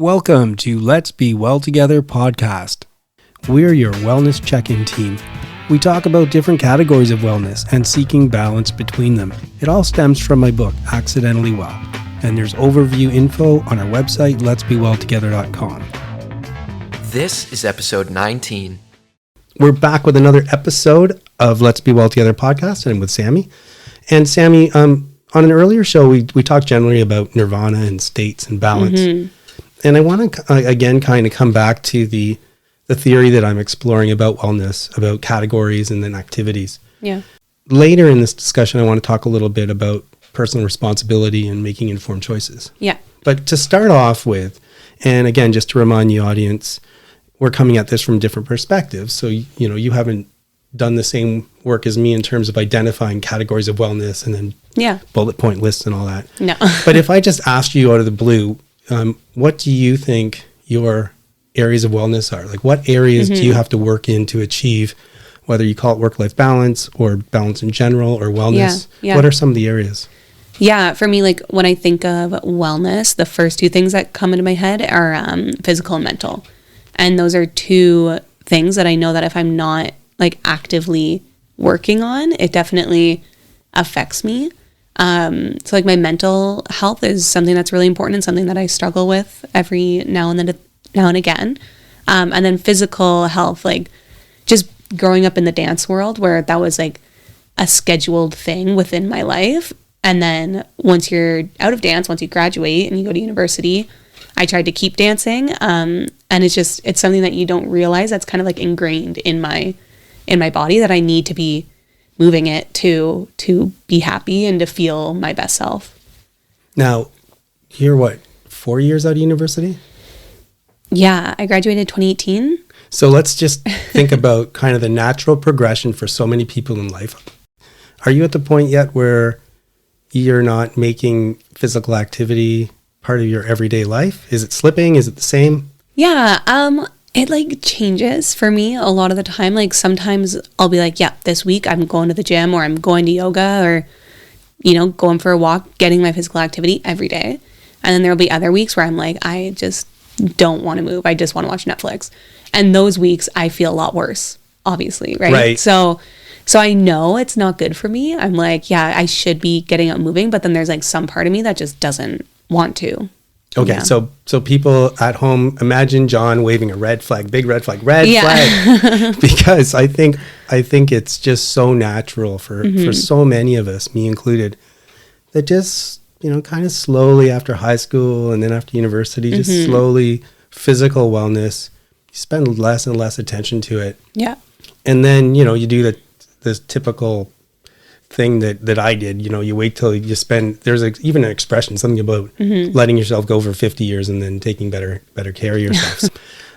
Welcome to Let's Be Well Together podcast. We're your wellness check-in team. We talk about different categories of wellness and seeking balance between them. It all stems from my book, Accidentally Well. And there's overview info on our website, letsbewelltogether.com. This is episode 19. We're back with another episode of Let's Be Well Together podcast, and with Sammy. And Sammy, on an earlier show, we talked generally about nirvana and states and balance. Mm-hmm. And I want to, again, kind of come back to the theory that I'm exploring about wellness, about categories and then activities. Yeah. Later in this discussion, I want to talk a little bit about personal responsibility and making informed choices. Yeah. But to start off with, and again, just to remind the audience, we're coming at this from different perspectives. So, you know, you haven't done the same work as me in terms of identifying categories of wellness and then bullet point lists and all that. No. But if I just asked you out of the blue, what do you think your areas of wellness are? Like, what areas do you have to work in to achieve, whether you call it work-life balance or balance in general or wellness? Yeah. What are some of the areas? Yeah, for me, like when I think of wellness, the first two things that come into my head are physical and mental. And those are two things that I know that if I'm not like actively working on, it definitely affects me. So like my mental health is something that's really important and something that I struggle with every now and again. And then physical health, like just growing up in the dance world where that was like a scheduled thing within my life. And then once you're out of dance, once you graduate and you go to university, I tried to keep dancing. And it's something that you don't realize that's kind of like ingrained in my body that I need to be moving it to be happy and to feel my best self. Now, you're 4 years out of university? Yeah, I graduated 2018. So let's just think about kind of the natural progression for so many people in life. Are you at the point yet where you're not making physical activity part of your everyday life? Is it slipping? Is it the same? Yeah, it like changes for me a lot of the time. Like sometimes I'll be like, yeah, this week I'm going to the gym or I'm going to yoga or, you know, going for a walk, getting my physical activity every day. And then there'll be other weeks where I'm like, I just don't want to move. I just want to watch Netflix. And those weeks I feel a lot worse, obviously, right? So I know it's not good for me. I'm like, yeah, I should be getting out moving. But then there's like some part of me that just doesn't want to. Okay, yeah. So people at home, imagine John waving a red flag, big red flag, flag, because I think it's just so natural for so many of us, me included, that just, you know, kind of slowly after high school and then after university, just slowly physical wellness, you spend less and less attention to it. Yeah. And then, you know, you do this typical thing that I did, you know, you wait till you spend, there's even an expression, something about letting yourself go for 50 years and then taking better care of yourself.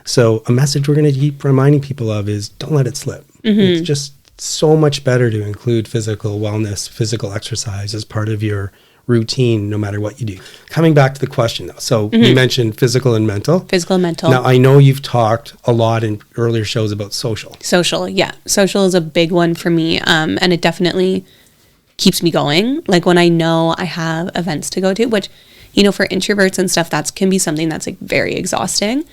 So a message we're going to keep reminding people of is don't let it slip. It's just so much better to include physical wellness, physical exercise as part of your routine, no matter what you do. Coming back to the question though. So you mentioned physical and mental. Physical and mental. Now I know you've talked a lot in earlier shows about social. Social, yeah. Social is a big one for me. And it definitely keeps me going. Like when I know I have events to go to, which, you know, for introverts and stuff, that can be something that's like very exhausting.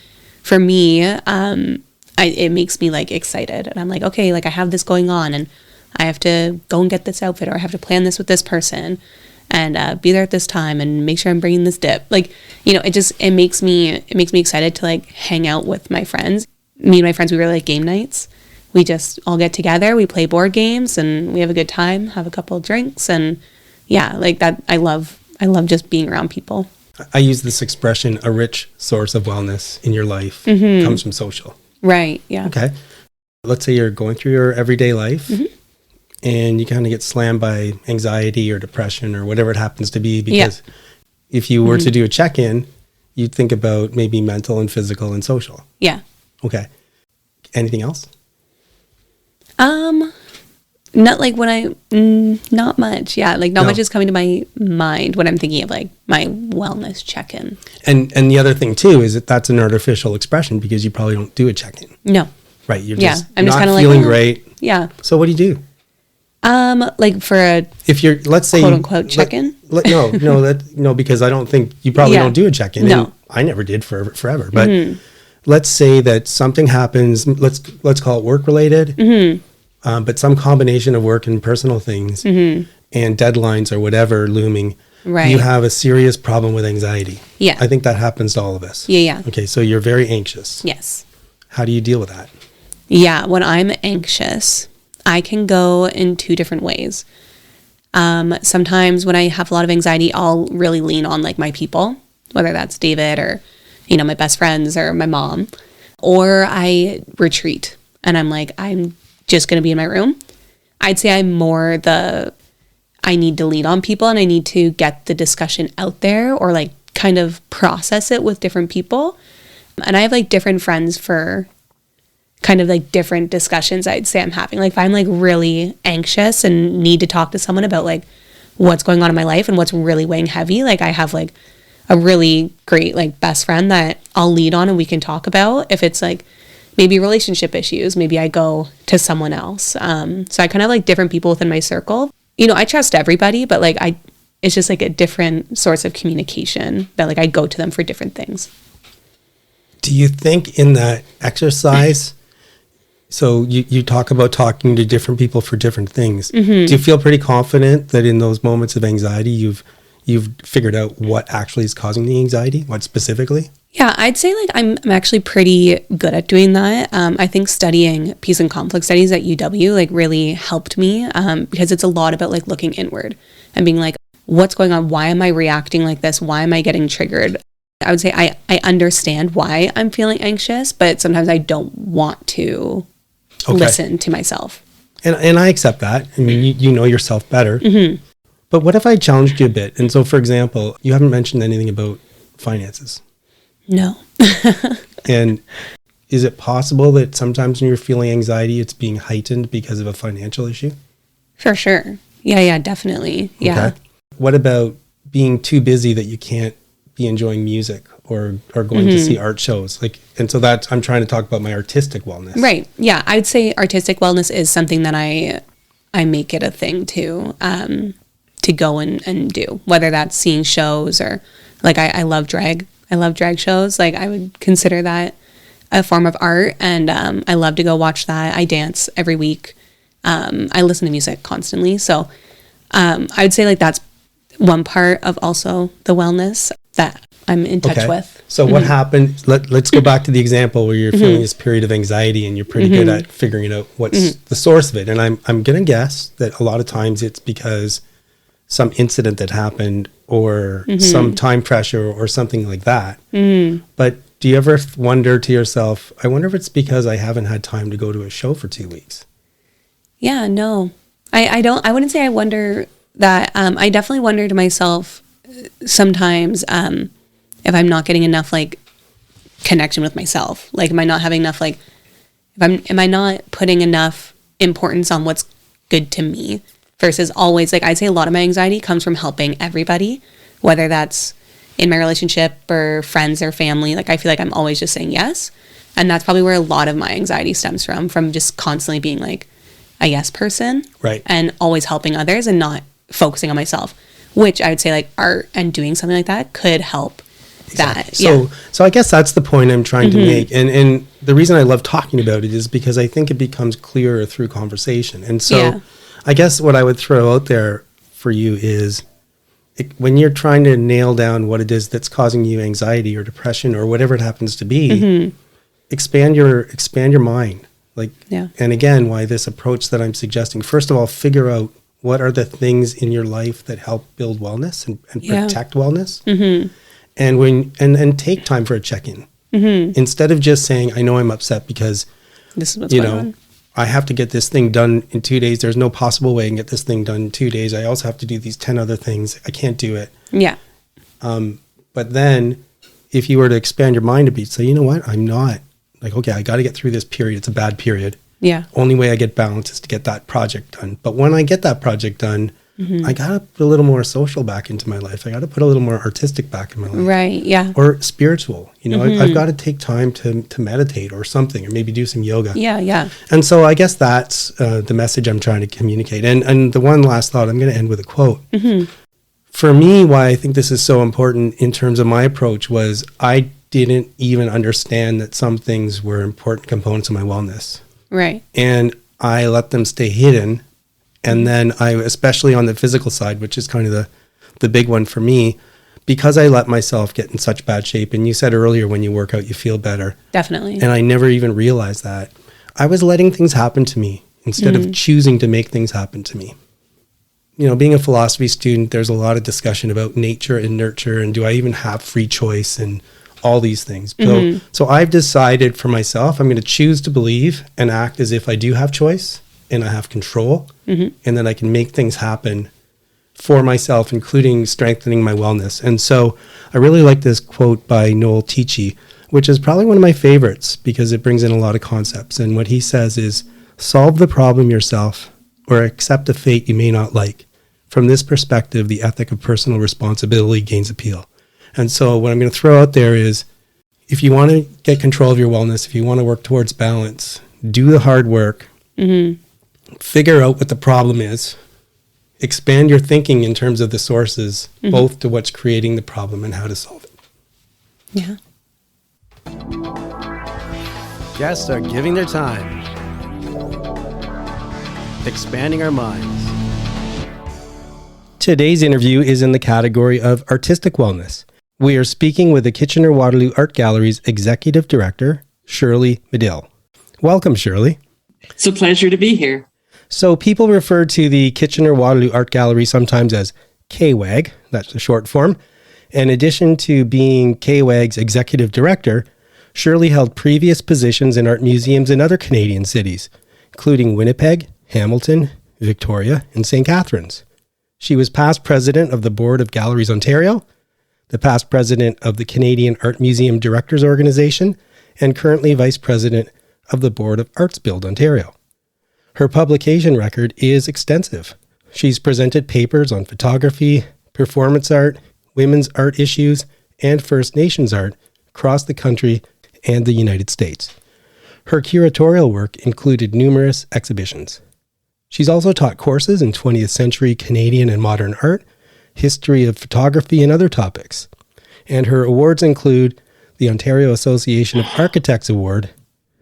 For me, it makes me like excited. And I'm like, okay, like I have this going on and I have to go and get this outfit or I have to plan this with this person and be there at this time and make sure I'm bringing this dip. Like, you know, it makes me excited to like hang out with my friends. Me and my friends, we really like game nights. We just all get together, we play board games and we have a good time, have a couple of drinks. And yeah, like that, I love just being around people. I use this expression, a rich source of wellness in your life comes from social. Right, yeah. Okay. Let's say you're going through your everyday life and you kind of get slammed by anxiety or depression or whatever it happens to be, because if you were to do a check-in, you'd think about maybe mental and physical and social. Yeah. Okay. Anything else? Not like not much. Yeah. Like not much is coming to my mind when I'm thinking of like my wellness check-in. And the other thing too, is that that's an artificial expression because you probably don't do a check-in. No. Right. You're just I'm just not kind of feeling like, great. Yeah. So what do you do? Like for a if you're, let's say quote unquote check-in. No, because I don't think you probably don't do a check-in. No. And I never did for forever. But let's say that something happens. Let's call it work-related, but some combination of work and personal things and deadlines or whatever looming. Right. You have a serious problem with anxiety. Yeah. I think that happens to all of us. Yeah. Okay, so you're very anxious. Yes. How do you deal with that? Yeah, when I'm anxious, I can go in two different ways. Sometimes when I have a lot of anxiety, I'll really lean on like my people, whether that's David or, my best friends or my mom, or I retreat and I'm like, I'm just going to be in my room. I'd say I'm more I need to lean on people and I need to get the discussion out there or like kind of process it with different people. And I have like different friends for kind of like different discussions I'd say I'm having. Like if I'm like really anxious and need to talk to someone about like what's going on in my life and what's really weighing heavy, like I have like a really great like best friend that I'll lead on and we can talk about. If it's like maybe relationship issues, maybe I go to someone else. So I kind of like different people within my circle. I trust everybody, but like it's just like a different source of communication that like I go to them for different things. Do you think in that exercise, so you talk about talking to different people for different things. Do you feel pretty confident that in those moments of anxiety, you've figured out what actually is causing the anxiety? What specifically? Yeah, I'd say like I'm actually pretty good at doing that. I think studying peace and conflict studies at UW like really helped me because it's a lot about like looking inward and being like, what's going on? Why am I reacting like this? Why am I getting triggered? I would say I understand why I'm feeling anxious, but sometimes I don't want to listen to myself. And I accept that. I mean, you know yourself better. But what if I challenged you a bit? And so, for example, you haven't mentioned anything about finances. No. And is it possible that sometimes when you're feeling anxiety, it's being heightened because of a financial issue? For sure. Yeah, definitely. Yeah. Okay. What about being too busy that you can't be enjoying music or going to see art shows? And so I'm trying to talk about my artistic wellness. Right. Yeah. I'd say artistic wellness is something that I make it a thing to go and do, whether that's seeing shows or like I love drag. I love drag shows. Like I would consider that a form of art, and I love to go watch that. I dance every week. I listen to music constantly. So I would say like that's one part of also the wellness that I'm in touch with. So what happened? Let's go back to the example where you're feeling this period of anxiety and you're pretty good at figuring out what's the source of it. And I'm going to guess that a lot of times it's because some incident that happened or some time pressure or something like that. But do you ever wonder to yourself, I wonder if it's because I haven't had time to go to a show for 2 weeks? Yeah, no, I wouldn't say I wonder that. I definitely wonder to myself sometimes if I'm not getting enough like connection with myself. Like, am I not having enough like, am I not putting enough importance on what's good to me versus always like I'd say a lot of my anxiety comes from helping everybody, whether that's in my relationship or friends or family. Like I feel like I'm always just saying yes, and that's probably where a lot of my anxiety stems from just constantly being like a yes person, right? And always helping others and not focusing on myself, which I would say like art and doing something like that could help. Exactly. That. So I guess that's the point I'm trying to make. And the reason I love talking about it is because I think it becomes clearer through conversation. And so I guess what I would throw out there for you is when you're trying to nail down what it is that's causing you anxiety or depression or whatever it happens to be, expand your mind. And again, why this approach that I'm suggesting, first of all, figure out what are the things in your life that help build wellness and protect wellness. And take time for a check-in. Instead of just saying, I know I'm upset because this is what's going on. I have to get this thing done in 2 days. There's no possible way I can get this thing done in 2 days. I also have to do these 10 other things. I can't do it. Yeah. But then if you were to expand your mind a bit, say, you know what? I'm not like, okay, I got to get through this period. It's a bad period. Yeah. Only way I get balance is to get that project done. But when I get that project done, I got to put a little more social back into my life. I got to put a little more artistic back in my life. Right, yeah. Or spiritual. I've got to take time to meditate or something, or maybe do some yoga. Yeah. And so I guess that's the message I'm trying to communicate. And the one last thought, I'm going to end with a quote for me, why I think this is so important in terms of my approach was I didn't even understand that some things were important components of my wellness. Right. And I let them stay hidden. And then I, especially on the physical side, which is kind of the big one for me, because I let myself get in such bad shape. And you said earlier, when you work out, you feel better. Definitely. And I never even realized that. I was letting things happen to me instead of choosing to make things happen to me. You know, being a philosophy student, there's a lot of discussion about nature and nurture, and do I even have free choice and all these things. So I've decided for myself, I'm going to choose to believe and act as if I do have choice and I have control, and then I can make things happen for myself, including strengthening my wellness. And so I really like this quote by Noel Tichy, which is probably one of my favorites because it brings in a lot of concepts. And what he says is, solve the problem yourself or accept a fate you may not like. From this perspective, the ethic of personal responsibility gains appeal. And so what I'm going to throw out there is, if you want to get control of your wellness, if you want to work towards balance, do the hard work, figure out what the problem is, expand your thinking in terms of the sources, both to what's creating the problem and how to solve it. Yeah. Guests are giving their time, expanding our minds. Today's interview is in the category of artistic wellness. We are speaking with the Kitchener-Waterloo Art Gallery's Executive Director, Shirley Madill. Welcome, Shirley. It's a pleasure to be here. So people refer to the Kitchener-Waterloo Art Gallery sometimes as KWAG, that's the short form. In addition to being KWAG's Executive Director, Shirley held previous positions in art museums in other Canadian cities, including Winnipeg, Hamilton, Victoria, and St. Catharines. She was past president of the Board of Galleries Ontario, the past president of the Canadian Art Museum Directors Organization, and currently vice president of the Board of Arts Build Ontario. Her publication record is extensive. She's presented papers on photography, performance art, women's art issues, and First Nations art across the country and the United States. Her curatorial work included numerous exhibitions. She's also taught courses in 20th century Canadian and modern art, history of photography, and other topics. And her awards include the Ontario Association of Architects Award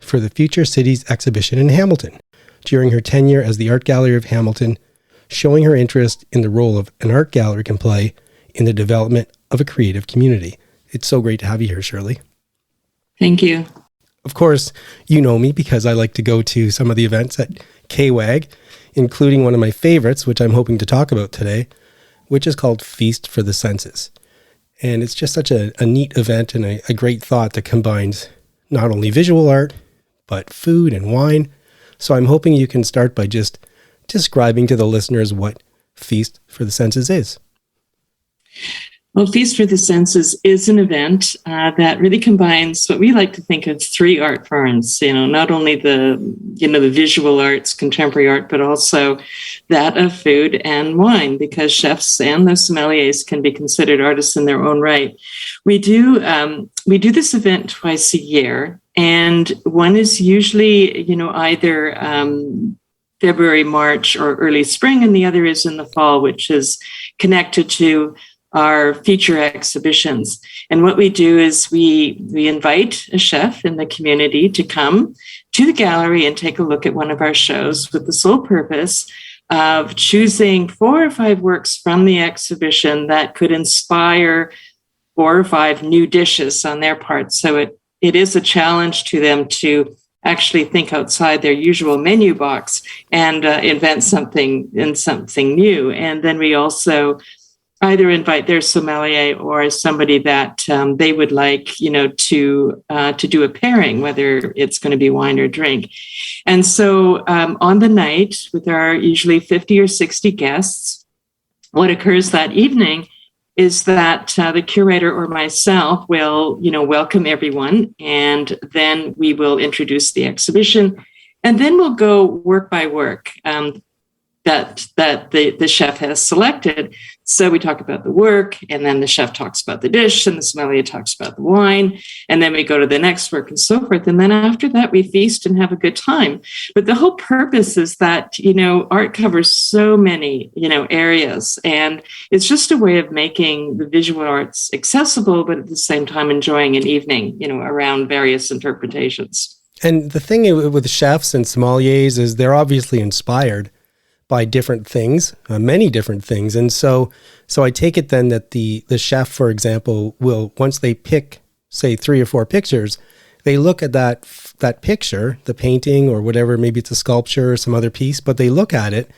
for the Future Cities exhibition in Hamilton during her tenure as the Art Gallery of Hamilton, showing her interest in the role of an art gallery can play in the development of a creative community. It's so great to have you here, Shirley. Thank you. Of course, you know me because I like to go to some of the events at KWAG, including one of my favorites, which I'm hoping to talk about today, which is called Feast for the Senses. And it's just such a neat event and a great thought that combines not only visual art, but food and wine. So I'm hoping you can start by just describing to the listeners what Feast for the Senses is. Well, Feast for the Senses is an event that really combines what we like to think of three art forms, not only the visual arts, contemporary art, but also that of food and wine, because chefs and the sommeliers can be considered artists in their own right. We do this event twice a year, and one is usually, either February, March, or early spring, and the other is in the fall, which is connected to our feature exhibitions. And what we do is we invite a chef in the community to come to the gallery and take a look at one of our shows with the sole purpose of choosing 4 or 5 works from the exhibition that could inspire 4 or 5 new dishes on their part. So it is a challenge to them to actually think outside their usual menu box and invent something new. And then we also either invite their sommelier or somebody that they would like, to do a pairing, whether it's going to be wine or drink. And so on the night, with our usually 50 or 60 guests, what occurs that evening is that the curator or myself will, welcome everyone, and then we will introduce the exhibition, and then we'll go work by work. that the chef has selected. So we talk about the work, and then the chef talks about the dish, and the sommelier talks about the wine, and then we go to the next work and so forth. And then after that, we feast and have a good time. But the whole purpose is that, art covers so many, areas, and it's just a way of making the visual arts accessible, but at the same time enjoying an evening, around various interpretations. And the thing with chefs and sommeliers is they're obviously inspired by different things, many different things. And so I take it then that the chef, for example, will, once they pick, say, 3 or 4 pictures, they look at that picture, the painting or whatever, maybe it's a sculpture or some other piece, but they look at it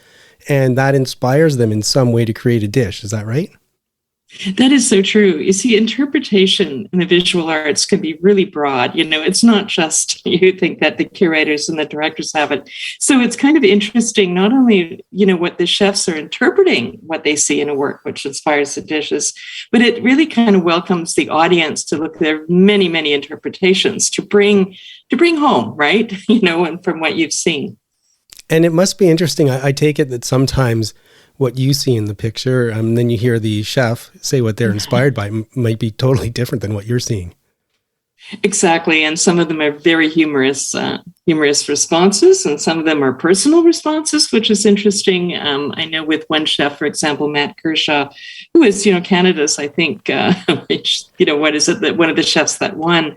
and that inspires them in some way to create a dish. Is that right? That is so true. You see, interpretation in the visual arts can be really broad. It's not just you think that the curators and the directors have it. So it's kind of interesting, not only, what the chefs are interpreting, what they see in a work, which inspires the dishes, but it really kind of welcomes the audience to look at their many, many interpretations to bring home, right? And from what you've seen. And it must be interesting. I take it that sometimes what you see in the picture, then you hear the chef say what they're inspired by might be totally different than what you're seeing. Exactly. And some of them are very humorous responses, and some of them are personal responses, which is interesting. I know with one chef, for example, Matt Earnshaw, who is, Canada's, I think, what is it, that one of the chefs that won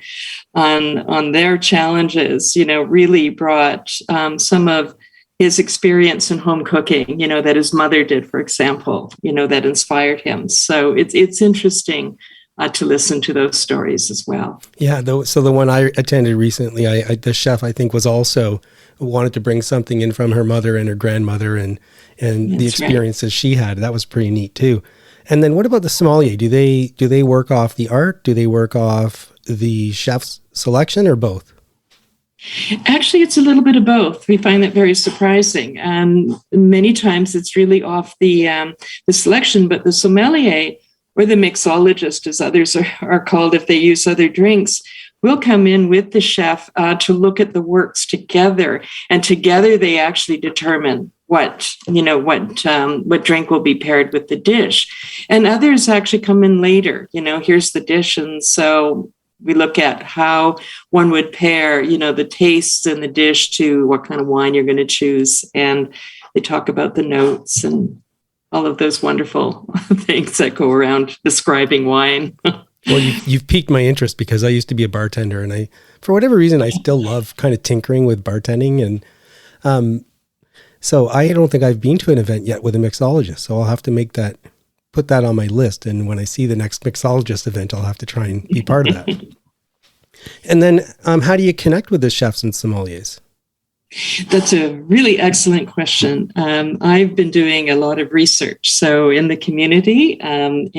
on their challenges, really brought some of his experience in home cooking, that his mother did, for example, that inspired him. So it's interesting to listen to those stories as well. Yeah. So the one I attended recently, the chef, I think, was also wanted to bring something in from her mother and her grandmother and the experiences she had. That was pretty neat too. And then what about the sommelier? Do they work off the art? Do they work off the chef's selection, or both? Actually, it's a little bit of both. We find that very surprising. Many times it's really off the selection, but the sommelier, or the mixologist, as others are called if they use other drinks, will come in with the chef to look at the works together. And together they actually determine what drink will be paired with the dish. And others actually come in later. Here's the dish. And so we look at how one would pair, the tastes in the dish to what kind of wine you're going to choose. And they talk about the notes and all of those wonderful things that go around describing wine. Well, you've piqued my interest because I used to be a bartender, and for whatever reason, I still love kind of tinkering with bartending. And so I don't think I've been to an event yet with a mixologist. So I'll have to put that on my list. And when I see the next mixologist event, I'll have to try and be part of that. And then how do you connect with the chefs and sommeliers? That's a really excellent question. I've been doing a lot of research, so in the community and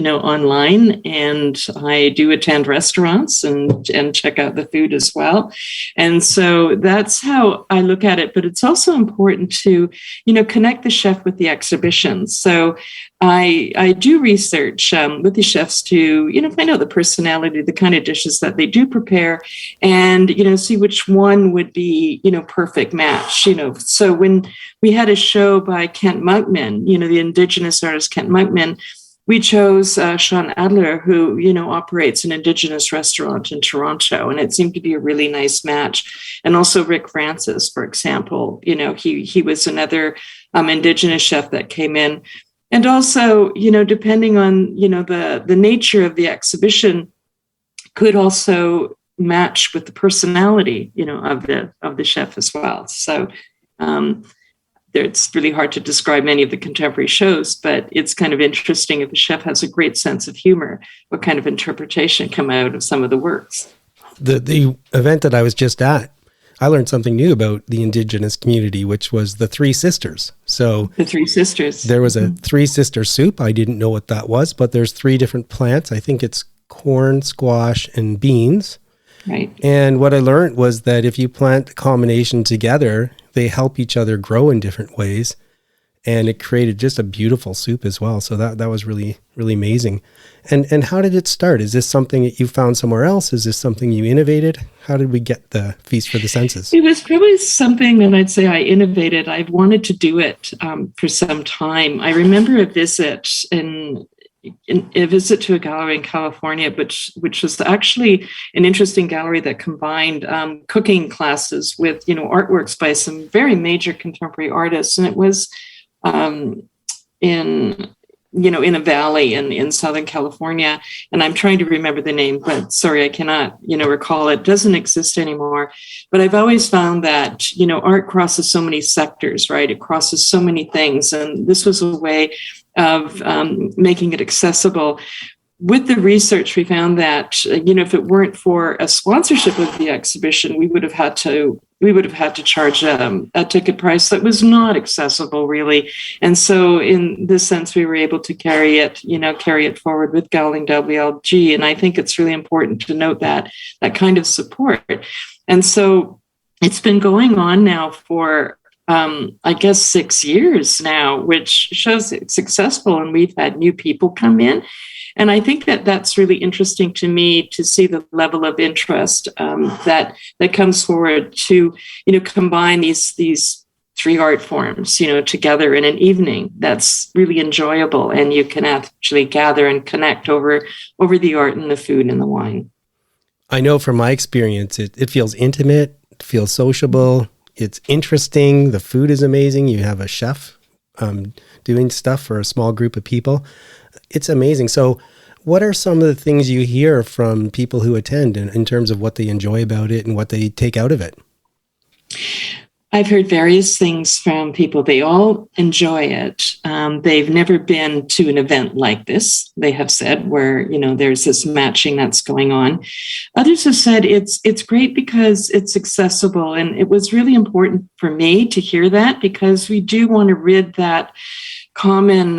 online, and I do attend restaurants and check out the food as well. And so that's how I look at it. But it's also important to connect the chef with the exhibition. So I do research with the chefs to find out the personality, the kind of dishes that they do prepare, and see which one would be perfect match. So when we had a show by Kent Monkman, the Indigenous artist Kent Monkman, we chose Sean Adler, who operates an Indigenous restaurant in Toronto, and it seemed to be a really nice match. And also Rick Francis, for example, he was another Indigenous chef that came in. And also, depending on, the nature of the exhibition could also match with the personality, of the chef as well. So it's really hard to describe many of the contemporary shows, but it's kind of interesting if the chef has a great sense of humor, what kind of interpretation come out of some of the works. The event that I was just at, I learned something new about the Indigenous community, which was the Three Sisters. So the Three Sisters. There was a Three Sister soup. I didn't know what that was, but there's 3 different plants. I think it's corn, squash, and beans. Right. And what I learned was that if you plant the combination together, they help each other grow in different ways. and it created just a beautiful soup as well. So that was really, really amazing. And how did it start? Is this something that you found somewhere else? Is this something you innovated? How did we get the Feast for the Senses? It was probably something that I'd say I innovated. I've wanted to do it for some time. I remember a visit to a gallery in California, which was actually an interesting gallery that combined cooking classes with, artworks by some very major contemporary artists. And it was in a valley in Southern California. And I'm trying to remember the name, but sorry, I cannot, recall it. It doesn't exist anymore. But I've always found that, art crosses so many sectors, right? It crosses so many things. And this was a way of making it accessible. With the research, we found that, if it weren't for a sponsorship of the exhibition, we would have had to charge a ticket price that was not accessible, really. And so in this sense, we were able to carry it forward with Gowling WLG. And I think it's really important to note that kind of support. And so it's been going on now for, I guess, 6 years now, which shows it's successful. And we've had new people come in. And I think that that's really interesting to me to see the level of interest that comes forward to, combine these three art forms, together in an evening. That's really enjoyable. And you can actually gather and connect over the art and the food and the wine. I know from my experience, it feels intimate, it feels sociable, it's interesting. The food is amazing. You have a chef doing stuff for a small group of people. It's amazing. So what are some of the things you hear from people who attend in terms of what they enjoy about it and what they take out of it? I've heard various things from people. They all enjoy it. They've never been to an event like this, they have said, where, there's this matching that's going on. Others have said it's great because it's accessible. And it was really important for me to hear that, because we do want to rid that common,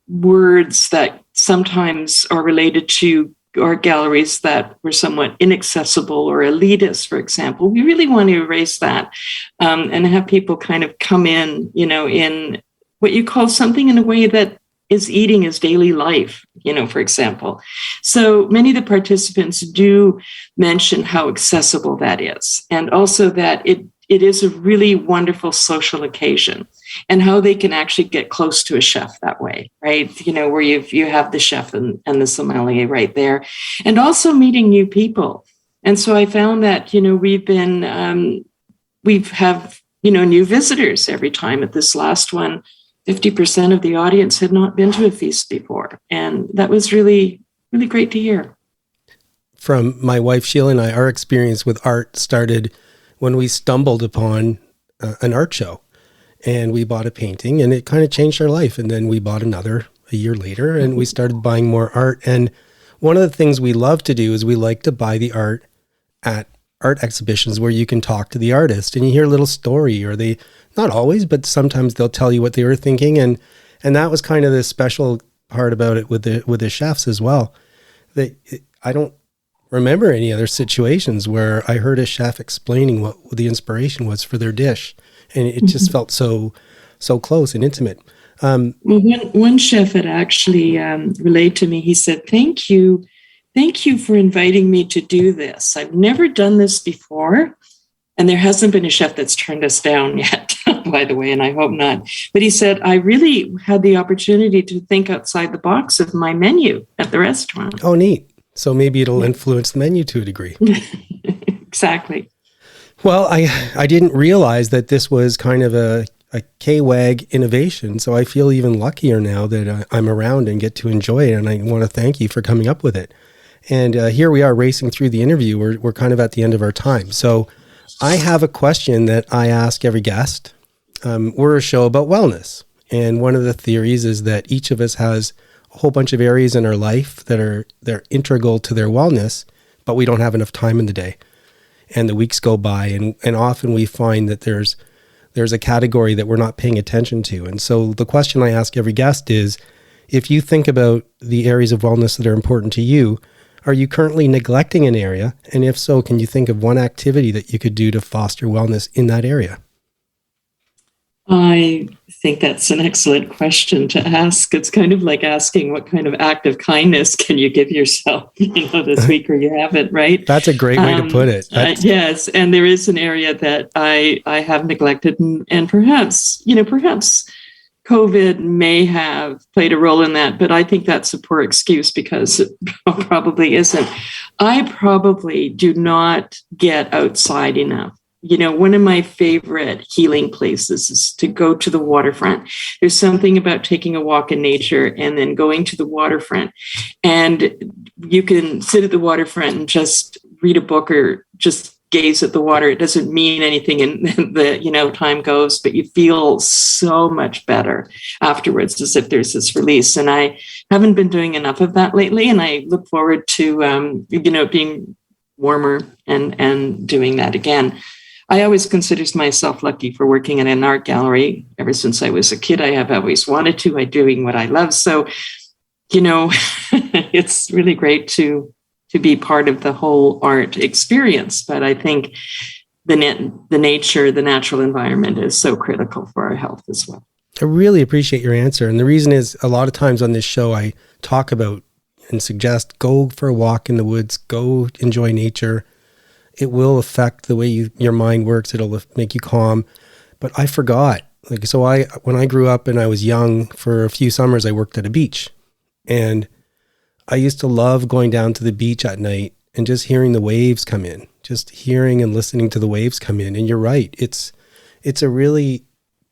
words that sometimes are related to art galleries that were somewhat inaccessible or elitist, for example. We really want to erase that and have people kind of come in, in what you call something in a way that is eating his daily life, for example. So many of the participants do mention how accessible that is, and also that it is a really wonderful social occasion, and how they can actually get close to a chef that way, right? Where you have the chef and the sommelier right there, and also meeting new people. And so I found that, we have new visitors every time. At this last one, 50% of the audience had not been to a feast before. And that was really, really great to hear. From my wife, Sheila, and I, our experience with art started when we stumbled upon an art show, and we bought a painting, and it kind of changed our life. And then we bought another a year later, and we started buying more art. And one of the things we love to do is we like to buy the art at art exhibitions where you can talk to the artist and you hear a little story, or they, not always, but sometimes they'll tell you what they were thinking. And that was kind of the special part about it with the chefs as well. I don't remember any other situations where I heard a chef explaining what the inspiration was for their dish. And it just felt so close and intimate. Well, one chef had actually relayed to me, he said, thank you for inviting me to do this. I've never done this before. And there hasn't been a chef that's turned us down yet, by the way, and I hope not. But he said, I really had the opportunity to think outside the box of my menu at the restaurant. Oh, neat. So maybe it'll influence the menu to a degree. Exactly. Well, I didn't realize that this was kind of a KWAG innovation. So I feel even luckier now that I'm around and get to enjoy it. And I want to thank you for coming up with it. And here we are racing through the interview. We're kind of at the end of our time. So I have a question that I ask every guest. We're a show about wellness. And one of the theories is that each of us has a whole bunch of areas in our life that they're integral to their wellness, but we don't have enough time in the day. And the weeks go by, and often we find that there's a category that we're not paying attention to. And so the question I ask every guest is, if you think about the areas of wellness that are important to you, are you currently neglecting an area? And if so, can you think of one activity that you could do to foster wellness in that area? I think that's an excellent question to ask. It's kind of like asking what kind of act of kindness can you give yourself, this week, or you haven't, right? That's a great way to put it. Yes, and there is an area that I have neglected, and perhaps COVID may have played a role in that, but I think that's a poor excuse because it probably isn't. I probably do not get outside enough. One of my favorite healing places is to go to the waterfront. There's something about taking a walk in nature and then going to the waterfront. And you can sit at the waterfront and just read a book or just gaze at the water. It doesn't mean anything, and the time goes, but you feel so much better afterwards, as if there's this release. And I haven't been doing enough of that lately, and I look forward to being warmer and doing that again. I always consider myself lucky for working in an art gallery. Ever since I was a kid, I have always wanted to. I'm doing what I love. So, it's really great to be part of the whole art experience. But I think the nature, the natural environment is so critical for our health as well. I really appreciate your answer. And the reason is, a lot of times on this show, I talk about and suggest go for a walk in the woods, go enjoy nature. It will affect the way your mind works. It'll make you calm. But I forgot. When I grew up and I was young, for a few summers, I worked at a beach. And I used to love going down to the beach at night and just hearing the waves come in, just hearing and listening to the waves come in. And you're right. It's a really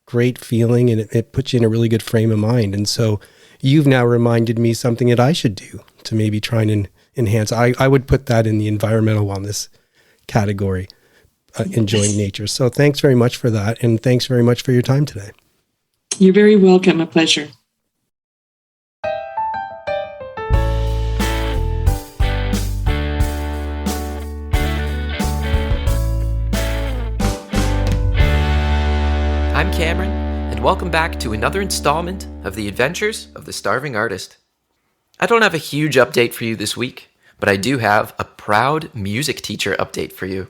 great feeling, and it puts you in a really good frame of mind. And so you've now reminded me something that I should do to maybe try and enhance. I would put that in the environmental wellness category, enjoying nature. So thanks very much for that. And thanks very much for your time today. You're very welcome. A pleasure. I'm Cameron, and welcome back to another installment of The Adventures of the Starving Artist. I don't have a huge update for you this week, but I do have a proud music teacher update for you.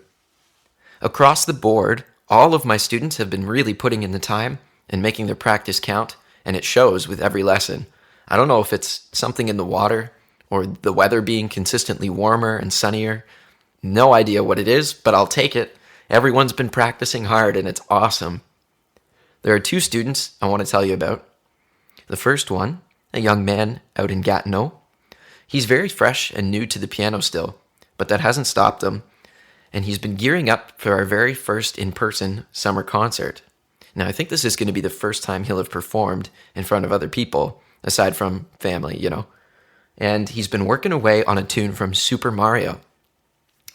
Across the board, all of my students have been really putting in the time and making their practice count, and it shows with every lesson. I don't know if it's something in the water or the weather being consistently warmer and sunnier. No idea what it is, but I'll take it. Everyone's been practicing hard, and it's awesome. There are two students I want to tell you about. The first one, a young man out in Gatineau. He's very fresh and new to the piano still, but that hasn't stopped him, and he's been gearing up for our very first in-person summer concert. Now, I think this is going to be the first time he'll have performed in front of other people, aside from family, And he's been working away on a tune from Super Mario.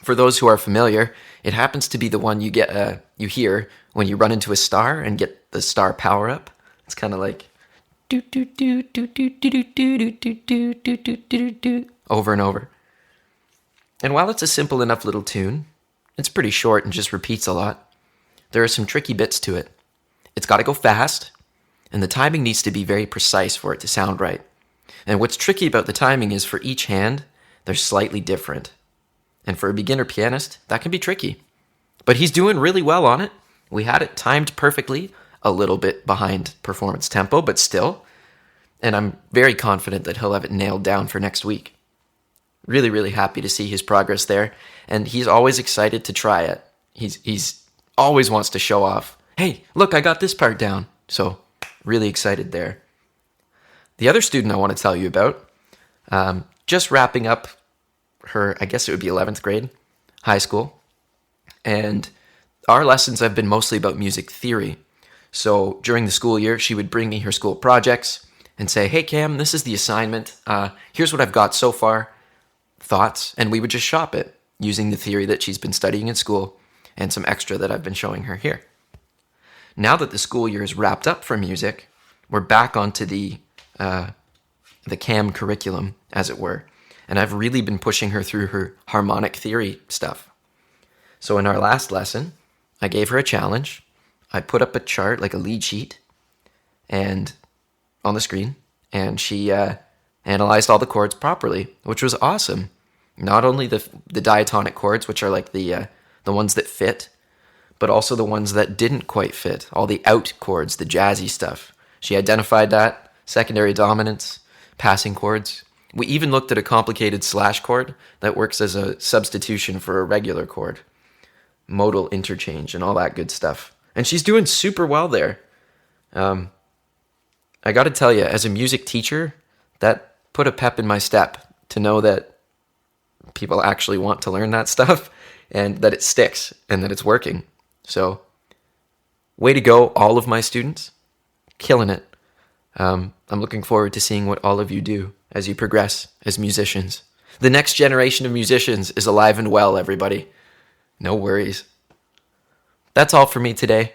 For those who are familiar, it happens to be the one you hear when you run into a star and get the star power up. It's kind of like over and over. And while it's a simple enough little tune, it's pretty short and just repeats a lot. There are some tricky bits to it. It's got to go fast, and the timing needs to be very precise for it to sound right. And what's tricky about the timing is for each hand, they're slightly different. And for a beginner pianist, that can be tricky. But he's doing really well on it. We had it timed perfectly, a little bit behind performance tempo, but still. And I'm very confident that he'll have it nailed down for next week. Really, really happy to see his progress there. And he's always excited to try it. He's always wants to show off. Hey, look, I got this part down. So really excited there. The other student I want to tell you about, just wrapping up her, I guess it would be 11th grade, high school. And our lessons have been mostly about music theory. So during the school year, she would bring me her school projects and say, hey, Cam, this is the assignment. Here's what I've got so far. Thoughts? And we would just shop it using the theory that she's been studying in school and some extra that I've been showing her here. Now that the school year is wrapped up for music, we're back onto the CAM curriculum, as it were. And I've really been pushing her through her harmonic theory stuff. So in our last lesson, I gave her a challenge. I put up a chart, like a lead sheet, and on the screen, and she analyzed all the chords properly, which was awesome. Not only the diatonic chords, which are like the ones that fit, but also the ones that didn't quite fit, all the out chords, the jazzy stuff. She identified that, secondary dominants, passing chords. We even looked at a complicated slash chord that works as a substitution for a regular chord. Modal interchange and all that good stuff. And she's doing super well there. I got to tell you, as a music teacher, that put a pep in my step to know that people actually want to learn that stuff and that it sticks and that it's working. So, way to go, all of my students. Killing it. I'm looking forward to seeing what all of you do as you progress as musicians. The next generation of musicians is alive and well, everybody. No worries. That's all for me today.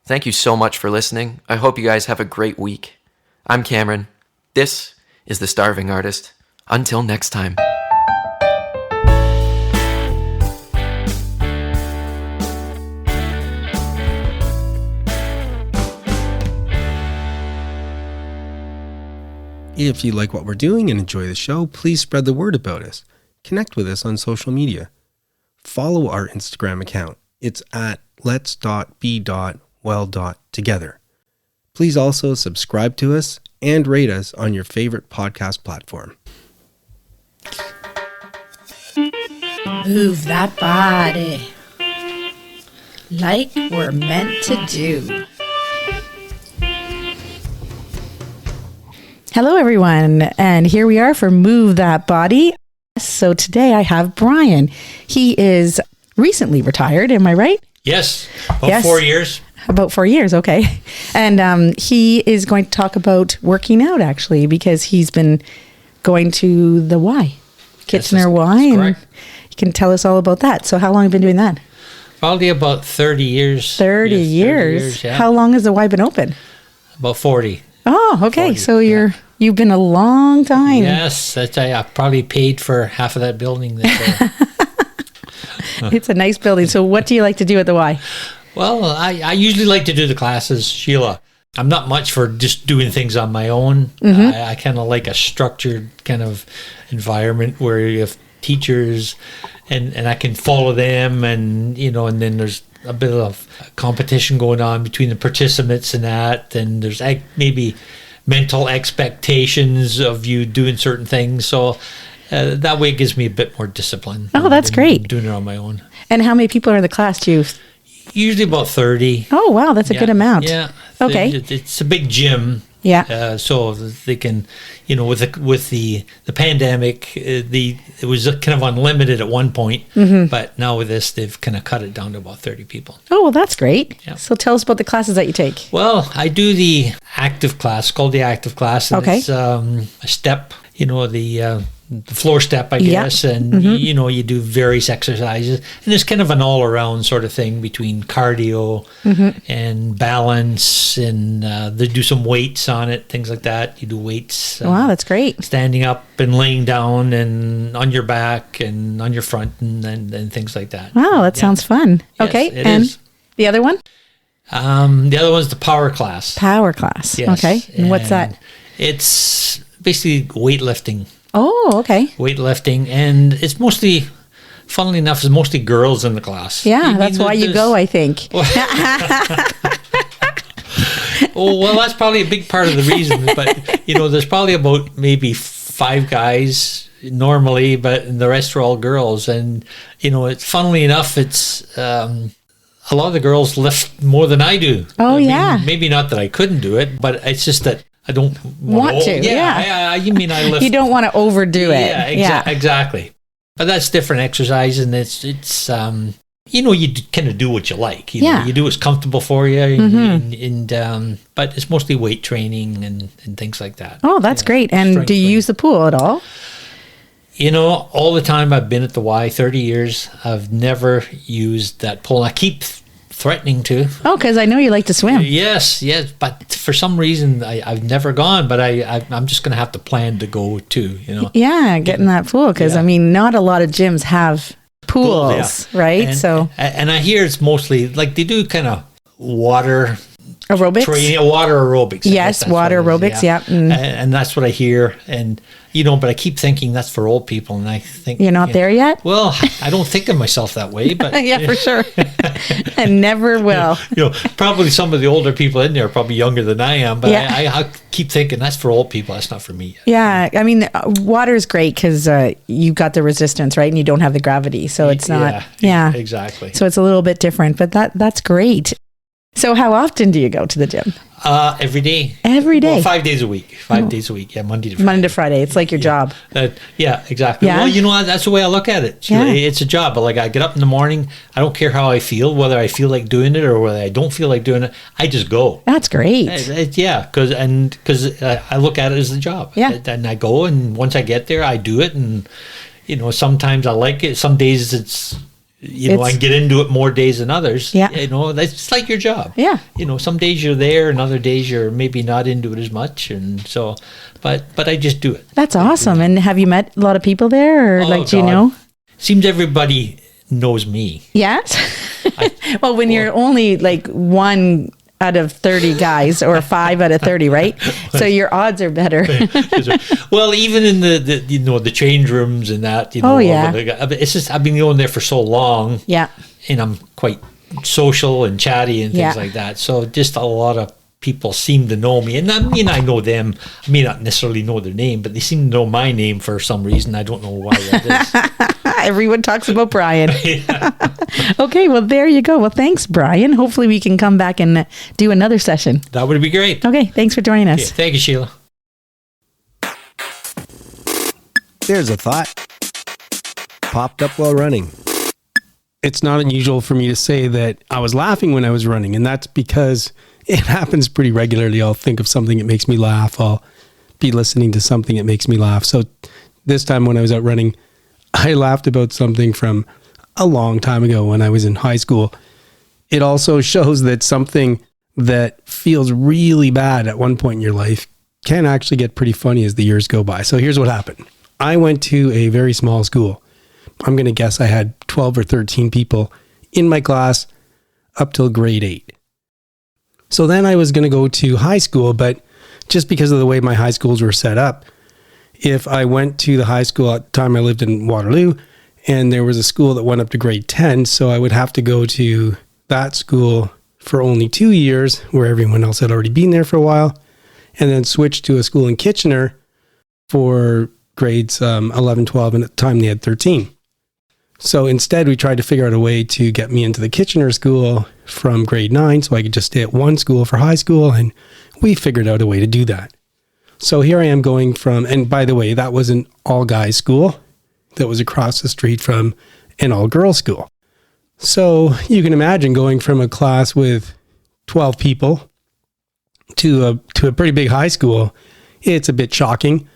Thank you so much for listening. I hope you guys have a great week. I'm Cameron. This is The Starving Artist. Until next time. If you like what we're doing and enjoy the show, please spread the word about us. Connect with us on social media. Follow our Instagram account. It's at lets.be.well.together. Please also subscribe to us and rate us on your favorite podcast platform. Move that body like we're meant to do. Hello, everyone, and here we are for Move That Body. So today I have Brian. He is recently retired, am I right? Yes, about 4 years. About 4 years, okay. And he is going to talk about working out, actually, because he's been going to the Y, Kitchener Y, and correct. you can tell us all about that. So how long have you been doing that? Probably about 30 years. 30 Yes, years? yeah. How long has the Y been open? About 40. Oh, okay. 40, So yeah. you've been a long time. Yes, that's, I probably paid for half of that building. It's a nice building. So what do you like to do at the Y? Well, I usually like to do the classes, Sheila. I'm not much for just doing things on my own. Mm-hmm. I kind of like a structured kind of environment where you have teachers and I can follow them and then there's a bit of competition going on between the participants and that, and there's maybe mental expectations of you doing certain things. So that way it gives me a bit more discipline. Oh, that's than great. Doing it on my own. And how many people are in the class, do you? Usually about 30. Oh, wow. That's a good amount. Yeah. Okay. It's a big gym. Yeah. So they can, with the pandemic, it was kind of unlimited at one point, but now with this, they've kind of cut it down to about 30 people. Oh, well, that's great. Yeah. So tell us about the classes that you take. Well, I do the active class, called the active class. And Okay. It's a step, the floor step, I Yeah. guess, and you do various exercises, and it's kind of an all-around sort of thing between cardio and balance, and they do some weights on it, things like that. You do weights. Wow, that's great. Standing up and laying down and on your back and on your front and things like that. Wow, that sounds fun. Yes, Okay. it And is. the other one? The other one's the power class. Power class. Yes, Okay. And what's that? It's basically weightlifting. Oh, okay. Weightlifting, and it's mostly, funnily enough, it's mostly girls in the class. Yeah, that's why you go, I think. Oh, well, that's probably a big part of the reason. But, there's probably about maybe 5 guys normally, but the rest are all girls. And, it's funnily enough, it's a lot of the girls lift more than I do. Oh, I mean, yeah. maybe not that I couldn't do it, but it's just that I don't Want to, Yeah, you mean I lift. You don't want to overdo it. Yeah, exactly. But that's different exercise, and it's you kind of do what you like. You do what's comfortable for you, and but it's mostly weight training and things like that. Oh, that's great. And Strength do you training. use the pool at all? All the time I've been at the Y, 30 years, I've never used that pool. I keep threatening to. Oh, because I know you like to swim. Yes, but for some reason I've never gone. But I'm just going to have to plan to go too. Yeah, get in that pool because Yeah. not a lot of gyms have pools, right? And I hear it's mostly like they do kind of water Aerobics. training, water aerobics. I guess Yes, that's water what it is, aerobics. Yeah. Mm. And that's what I hear. And but I keep thinking that's for old people, and I think You're not there yet? Well, I don't think of myself that way, but Yeah, for sure. And never will. Probably some of the older people in there are probably younger than I am, but Yeah. I keep thinking that's for old people. That's not for me yet. Yeah, I mean, water is great because you've got the resistance, right? And you don't have the gravity, so it's not. Yeah, exactly. So it's a little bit different, but that's great. So how often do you go to the gym? Every day. Every day? Well, 5 days a week. 5 days a week. Yeah, Monday to Friday. Monday to Friday. It's like your job. Yeah, exactly. Yeah. Well, that's the way I look at it. Yeah. It's a job. But like, I get up in the morning. I don't care how I feel, whether I feel like doing it or whether I don't feel like doing it. I just go. That's great. Because I look at it as a job. Yeah. And I go, and once I get there, I do it. And, sometimes I like it. Some days it's... I can get into it more days than others. Yeah. That's like your job. Yeah. Some days you're there and other days you're maybe not into it as much. And so, but I just do it. That's awesome. And have you met a lot of people there or do you know? Seems everybody knows me. Yes. Well, when you're only like 1 out of 30 guys or 5 out of 30, right? So your odds are better. Well, even in the change rooms and that, it's just, I've been going there for so long. Yeah. And I'm quite social and chatty and things like that. So just a lot of people seem to know me. And I know them. I may not necessarily know their name, but they seem to know my name for some reason. I don't know why that is. Everyone talks about Brian. Okay, well, there you go. Well, thanks, Brian. Hopefully we can come back and do another session. That would be great. Okay, thanks for joining us. Okay, thank you, Sheila. There's a thought. Popped up while running. It's not unusual for me to say that I was laughing when I was running, and that's because it happens pretty regularly. I'll think of something that makes me laugh. I'll be listening to something that makes me laugh. So this time when I was out running, I laughed about something from a long time ago when I was in high school. It also shows that something that feels really bad at one point in your life can actually get pretty funny as the years go by. So here's what happened. I went to a very small school. I'm going to guess I had 12 or 13 people in my class up till grade 8. So then I was going to go to high school, but just because of the way my high schools were set up, if I went to the high school at the time I lived in Waterloo, and there was a school that went up to grade 10, so I would have to go to that school for only 2 years, where everyone else had already been there for a while, and then switch to a school in Kitchener for grades 11, 12, and at the time they had 13. So instead, we tried to figure out a way to get me into the Kitchener school from grade 9, so I could just stay at one school for high school, and we figured out a way to do that. So here I am going from, and by the way, that was an all-guys school that was across the street from an all-girls school. So you can imagine going from a class with 12 people to a pretty big high school. It's a bit shocking.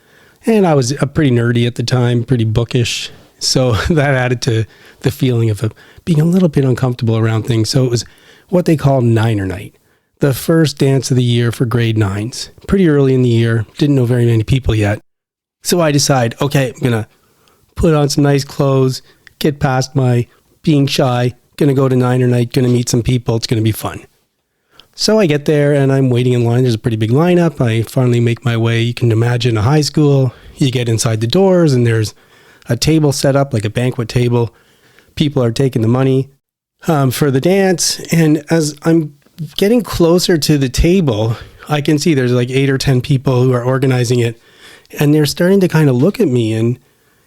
And I was pretty nerdy at the time, pretty bookish. So that added to the feeling of being a little bit uncomfortable around things. So it was what they call Niner Night, the first dance of the year for grade 9s. Pretty early in the year, didn't know very many people yet. So I decide, okay, I'm going to put on some nice clothes, get past my being shy, going to go to Niner Night, going to meet some people. It's going to be fun. So I get there and I'm waiting in line. There's a pretty big lineup. I finally make my way. You can imagine a high school. You get inside the doors and there's a table set up, like a banquet table. People are taking the money for the dance. And as I'm getting closer to the table, I can see there's like 8 or 10 people who are organizing it. And they're starting to kind of look at me and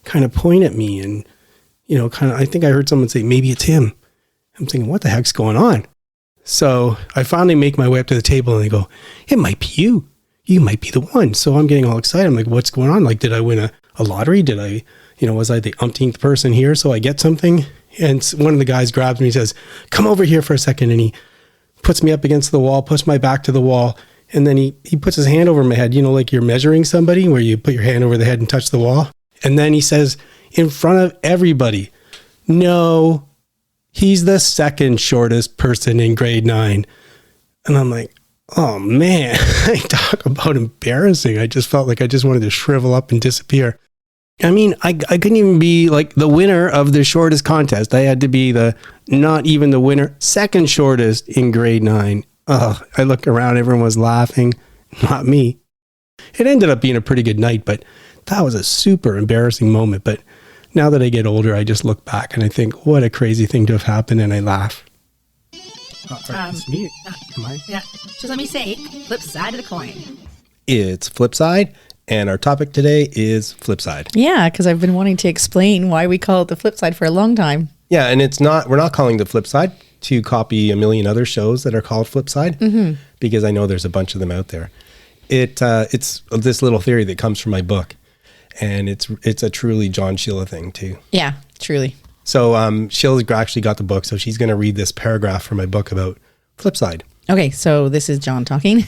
kind of point at me. And, I think I heard someone say, maybe it's him. I'm thinking, what the heck's going on? So I finally make my way up to the table and they go, it might be you. You might be the one. So I'm getting all excited. I'm like, what's going on? Like, did I win a lottery? Did I, was I the umpteenth person here? So I get something. And one of the guys grabs me and says, come over here for a second. And he puts me up against the wall, puts my back to the wall. And then he puts his hand over my head, like you're measuring somebody where you put your hand over the head and touch the wall. And then he says in front of everybody, no, he's the second shortest person in grade 9. And I'm like, oh man, talk about embarrassing. I just felt like I just wanted to shrivel up and disappear. I mean, I couldn't even be like the winner of the shortest contest. I had to be not even the winner, second shortest in grade 9. Oh, I look around, everyone was laughing, not me. It ended up being a pretty good night, but that was a super embarrassing moment. But now that I get older, I just look back and I think, what a crazy thing to have happened, and I laugh. It's me. Am I? Yeah. Just let me say, flip side of the coin. It's Flipside, and our topic today is Flipside. Yeah, because I've been wanting to explain why we call it the flip side for a long time. Yeah, and we're not calling the Flipside to copy a million other shows that are called Flipside, because I know there's a bunch of them out there. It's this little theory that comes from my book, and it's a truly John Sheila thing too. Yeah, truly. So Sheila's actually got the book, so she's going to read this paragraph from my book about Flipside. Okay, so this is John talking.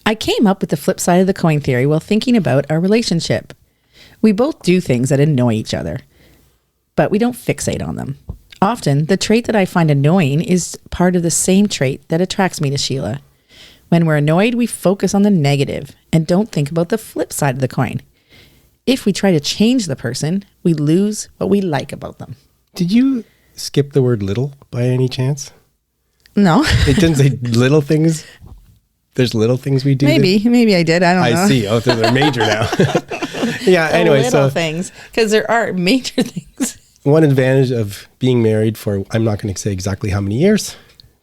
I came up with the flip side of the coin theory while thinking about our relationship. We both do things that annoy each other, but we don't fixate on them. Often, the trait that I find annoying is part of the same trait that attracts me to Sheila. When we're annoyed, we focus on the negative and don't think about the flip side of the coin. If we try to change the person, we lose what we like about them. Did you skip the word little by any chance? No. It didn't say little things. There's little things we do. Maybe I did. I don't know. I see. Oh, so they're major now. Yeah. The anyway, little so things, because there are major things. one advantage of being married for, I'm not going to say exactly how many years,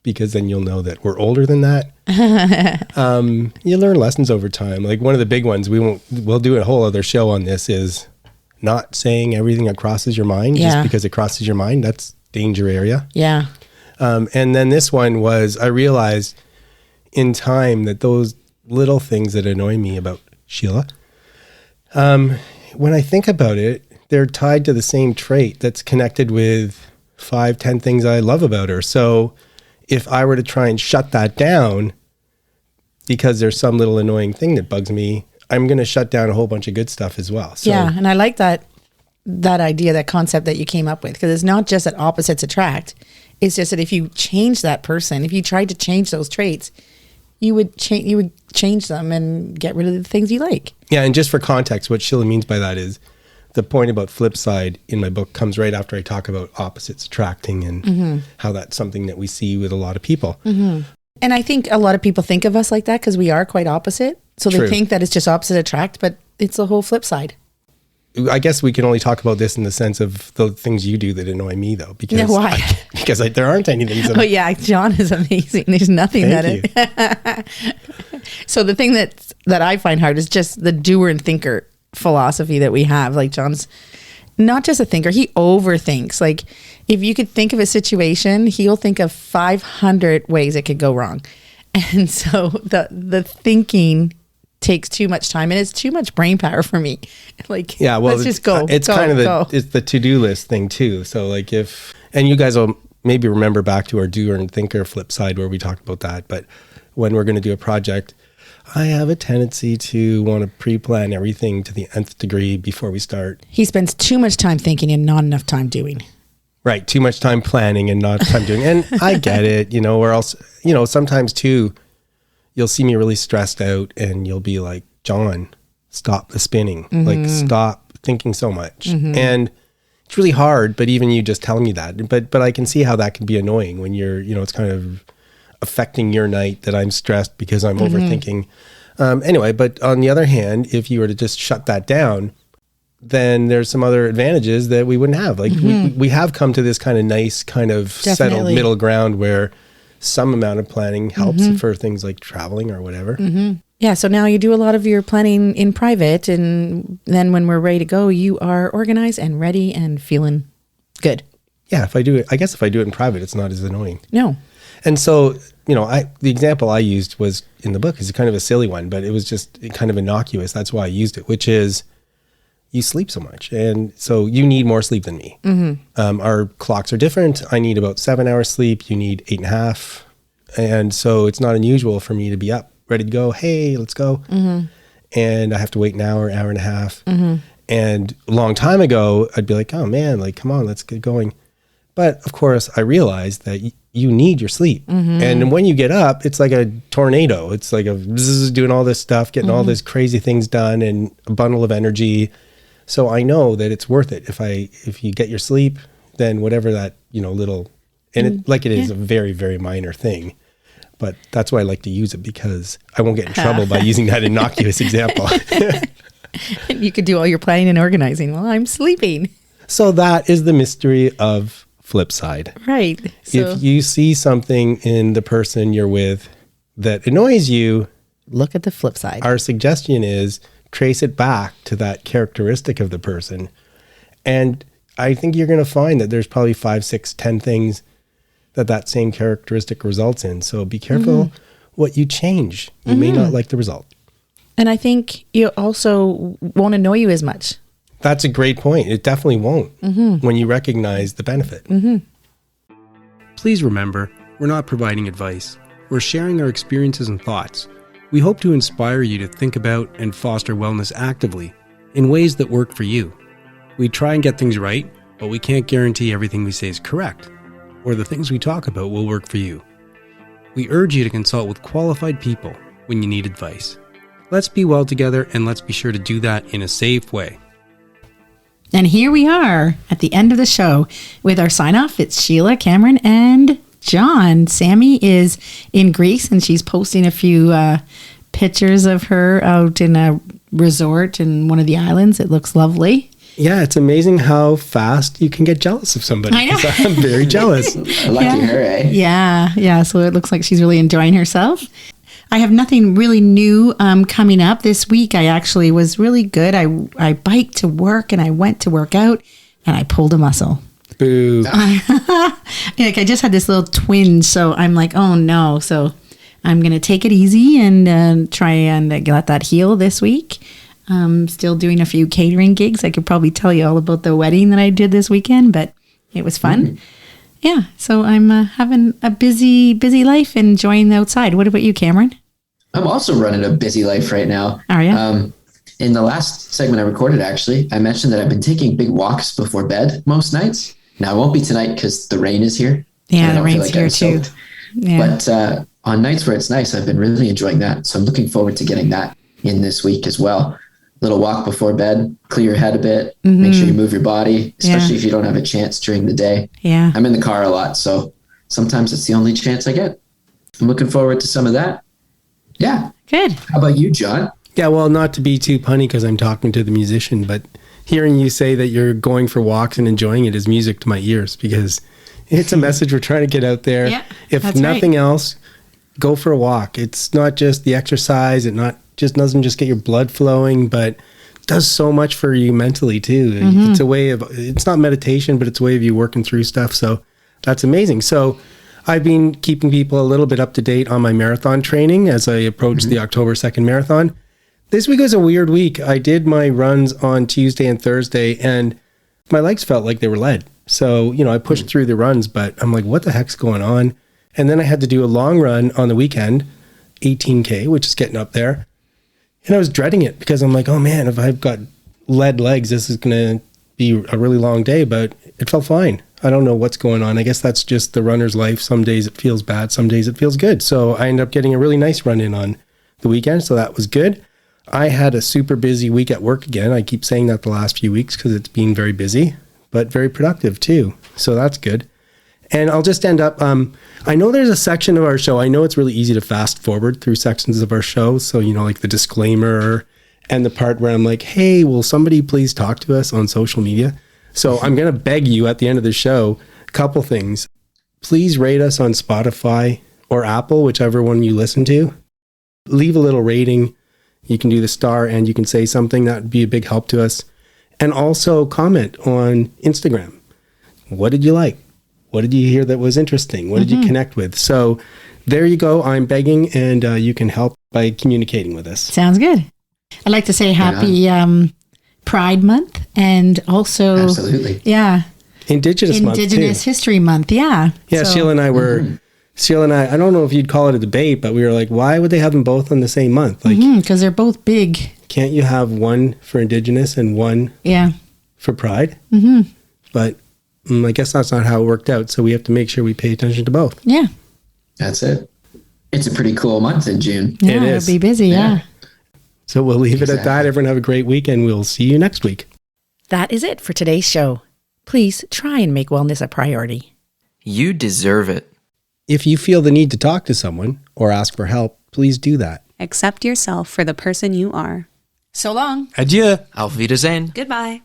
because then you'll know that we're older than that. You learn lessons over time. Like one of the big ones, we'll do a whole other show on this, is not saying everything that crosses your mind just because it crosses your mind. That's danger area. Yeah. And then this one was, I realized in time that those little things that annoy me about Sheila, when I think about it, they're tied to the same trait that's connected with 5-10 things I love about her. So if I were to try and shut that down because there's some little annoying thing that bugs me, I'm going to shut down a whole bunch of good stuff as well. So, yeah. And I like that idea, that concept that you came up with, because it's not just that opposites attract. It's just that if you change that person, if you tried to change those traits, you would change them and get rid of the things you like. Yeah, and just for context, what Sheila means by that is the point about flip side in my book comes right after I talk about opposites attracting and how that's something that we see with a lot of people. And I think a lot of people think of us like that because we are quite opposite. So they think that it's just opposite attract, but it's the whole flip side. I guess we can only talk about this in the sense of the things you do that annoy me, though. Because why? Because there aren't any things. Oh yeah, John is amazing. There's nothing So the thing that I find hard is just the doer and thinker philosophy that we have. Like John's not just a thinker; he overthinks. Like if you could think of a situation, he'll think of 500 ways it could go wrong, and so the thinking takes too much time and it's too much brain power for me. Like, yeah, well, let's just go. It's it's the to-do list thing too. So like and you guys will maybe remember back to our doer and thinker flip side where we talked about that. But when we're going to do a project, I have a tendency to want to pre-plan everything to the nth degree before we start. He spends too much time thinking and not enough time doing. Right. Too much time planning and not time doing. And I get it, or else, sometimes too, you'll see me really stressed out and you'll be like, John, stop the spinning. Like, stop thinking so much. And it's really hard, but even you just telling me that. But I can see how that can be annoying when you're, it's kind of affecting your night that I'm stressed because I'm overthinking. Anyway, but on the other hand, if you were to just shut that down, then there's some other advantages that we wouldn't have. Like we have come to this kind of nice, kind of settled middle ground where some amount of planning helps for things like traveling or whatever. Yeah. So now you do a lot of your planning in private, and then when we're ready to go, you are organized and ready and feeling good. Yeah. If I do it in private, it's not as annoying. No. And so, the example I used was in the book is kind of a silly one, but it was just kind of innocuous. That's why I used it, which is you sleep so much. And so you need more sleep than me. Our clocks are different. I need about 7 hours sleep. You need 8.5. And so it's not unusual for me to be up, ready to go. Hey, let's go. And I have to wait an hour and a half. And a long time ago, I'd be like, oh man, like, come on, let's get going. But of course I realized that you need your sleep. And when you get up, it's like a tornado. It's like doing all this stuff, getting all this crazy things done and a bundle of energy. So I know that it's worth it. If you get your sleep, then whatever that, little, and it is a very, very minor thing, but that's why I like to use it because I won't get in trouble by using that innocuous example. You could do all your planning and organizing while I'm sleeping. So that is the mystery of Flipside. Right. So If you see something in the person you're with that annoys you, look at the flip side. our suggestion is trace it back to that characteristic of the person. And I think you're going to find that there's probably 5, 6, 10 things that same characteristic results in. So be careful what you change. You may not like the result. And I think you also won't annoy you as much. That's a great point. It definitely won't when you recognize the benefit. Please remember, we're not providing advice. We're sharing our experiences and thoughts. We hope to inspire you to think about and foster wellness actively in ways that work for you. We try and get things right, but we can't guarantee everything we say is correct, or the things we talk about will work for you. We urge you to consult with qualified people when you need advice. Let's be well together, and let's be sure to do that in a safe way. And here we are at the end of the show with our sign off. It's Sheila, Cameron, and John. Sammy is in Greece and she's posting a few pictures of her out in a resort in one of the islands. It looks lovely. Yeah, it's amazing how fast you can get jealous of somebody. I know. 'Cause I'm very jealous. Lucky her, eh? Yeah. So it looks like she's really enjoying herself. I have nothing really new coming up this week. I actually was really good. I biked to work and I went to work out and I pulled a muscle. Boo. Like I just had this little twinge, so I'm like, oh no. So I'm gonna take it easy and try and let that heal this week. Still doing a few catering gigs. I could probably tell you all about the wedding that I did this weekend, but it was fun. Yeah, so I'm having a busy life, enjoying the outside. What about you, Cameron? I'm also running a busy life right now. Are you? In the last segment I recorded, actually, I mentioned that I've been taking big walks before bed most nights. Now, it won't be tonight because the rain is here. Yeah, I the don't feel rain's here I'm too. soaked. Yeah. But on nights where it's nice, I've been really enjoying that. So I'm looking forward to getting that in this week as well. Little walk before bed, clear your head a bit, make sure you move your body, especially if you don't have a chance during the day. Yeah. I'm in the car a lot, so sometimes it's the only chance I get. I'm looking forward to some of that. Yeah. Good. How about you, John? Yeah, well, not to be too punny because I'm talking to the musician, but hearing you say that you're going for walks and enjoying it is music to my ears because it's a message we're trying to get out there. Yeah, if that's nothing right. else, go for a walk. It's not just the exercise. It doesn't just get your blood flowing, but it does so much for you mentally too. It's a way of, it's not meditation, but it's a way of you working through stuff. So that's amazing. So I've been keeping people a little bit up to date on my marathon training as I approach the October 2nd marathon. This week was a weird week. I did my runs on Tuesday and Thursday and my legs felt like they were lead. So, I pushed through the runs, but I'm like, what the heck's going on? And then I had to do a long run on the weekend, 18K, which is getting up there. And I was dreading it because I'm like, oh man, if I've got lead legs, this is going to be a really long day, but it felt fine. I don't know what's going on. I guess that's just the runner's life. Some days it feels bad. Some days it feels good. So I ended up getting a really nice run in on the weekend. So that was good. I had a super busy week at work again. I keep saying that the last few weeks because it's been very busy, but very productive too. So that's good. And I'll just end up, I know there's a section of our show. I know it's really easy to fast forward through sections of our show. So, like the disclaimer and the part where I'm like, hey, will somebody please talk to us on social media? So I'm going to beg you at the end of the show, a couple things. Please rate us on Spotify or Apple, whichever one you listen to. Leave a little rating. You can do the star and you can say something that would be a big help to us. And also comment on Instagram. What did you like? What did you hear that was interesting? What did you connect with? So there you go. I'm begging and you can help by communicating with us. Sounds good. I'd like to say happy Pride Month and also Absolutely. Indigenous Month Indigenous too. History Month. Yeah. Yeah, So- Sheila and I, I don't know if you'd call it a debate, but we were like, why would they have them both on the same month? Like, because they're both big. can't you have one for Indigenous and one Yeah. for Pride? But I guess that's not how it worked out. So we have to make sure we pay attention to both. Yeah. That's it. It's a pretty cool month in June. Yeah, It is. It'll be busy. Yeah. So we'll leave it at that. Exactly. Everyone have a great week and we'll see you next week. That is it for today's show. Please try and make wellness a priority. You deserve it. If you feel the need to talk to someone or ask for help, please do that. Accept yourself for the person you are. So long. Adieu. Auf Wiedersehen. Goodbye.